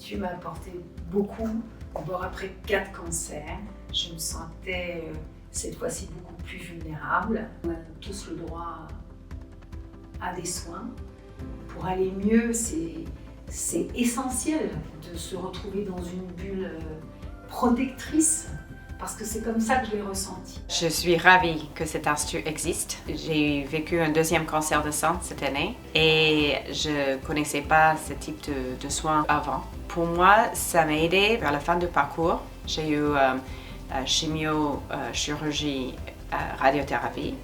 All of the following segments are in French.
l'Institut m'a apporté beaucoup. D'abord, après 4 cancers, je me sentais cette fois-ci beaucoup plus vulnérable. On a tous le droit à des soins. Pour aller mieux, c'est essentiel de se retrouver dans une bulle protectrice, parce que c'est comme ça que je l'ai ressenti. Je suis ravie que cet institut existe. J'ai vécu un 2e cancer de sein cette année et je ne connaissais pas ce type de soins avant. Pour moi, ça m'a aidé vers la fin du parcours. J'ai eu chimio, chirurgie, radiothérapie,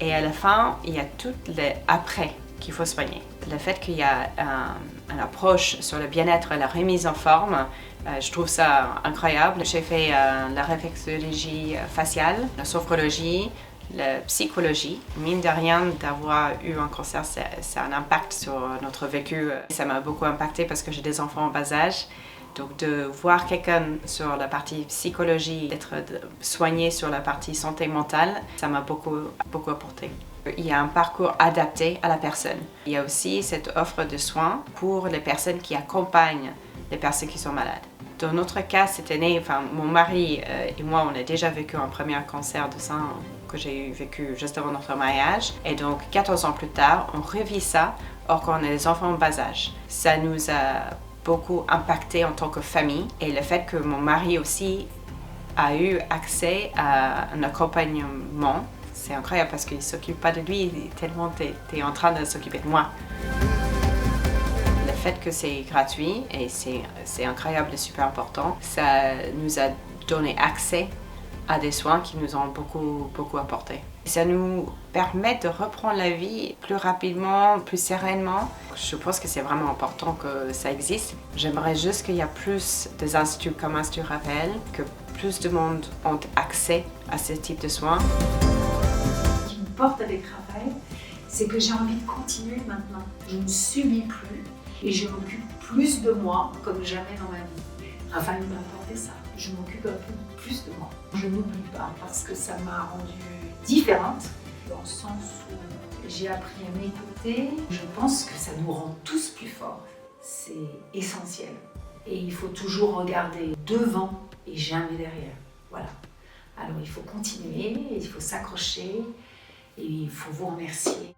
et à la fin, il y a tout l'après qu'il faut soigner. Le fait qu'il y a une approche sur le bien-être et la remise en forme, je trouve ça incroyable. J'ai fait la réflexologie faciale, la sophrologie, la psychologie. Mine de rien, d'avoir eu un cancer, ça a un impact sur notre vécu. Ça m'a beaucoup impacté parce que j'ai des enfants en bas âge. Donc de voir quelqu'un sur la partie psychologie, d'être soigné sur la partie santé mentale, ça m'a beaucoup apporté. Il y a un parcours adapté à la personne. Il y a aussi cette offre de soins pour les personnes qui accompagnent les personnes qui sont malades. Dans notre cas, cette année, mon mari et moi, on a déjà vécu un premier cancer de sein que j'ai vécu juste avant notre mariage. Et donc, 14 ans plus tard, on revit ça, or qu'on a des enfants en bas âge. Ça nous a beaucoup impacté en tant que famille. Et le fait que mon mari aussi a eu accès à un accompagnement, c'est incroyable parce qu'il ne s'occupe pas de lui, tellement tu es en train de s'occuper de moi. Le fait que c'est gratuit et c'est incroyable et super important, ça nous a donné accès à des soins qui nous ont beaucoup apporté. Ça nous permet de reprendre la vie plus rapidement, plus sereinement. Je pense que c'est vraiment important que ça existe. J'aimerais juste qu'il y ait plus d'instituts comme Institut Rappel, que plus de monde ont accès à ce type de soins. Ce qui me porte avec Raphaël, c'est que j'ai envie de continuer maintenant. Je ne subis plus et je m'occupe plus de moi comme jamais dans ma vie. Raphaël m'a apporté ça. Je m'occupe un peu plus de moi. Je n'oublie pas parce que ça m'a rendue différente, dans le sens où j'ai appris à m'écouter. Je pense que ça nous rend tous plus forts. C'est essentiel. Et il faut toujours regarder devant et jamais derrière. Voilà. Alors il faut continuer, il faut s'accrocher et il faut vous remercier.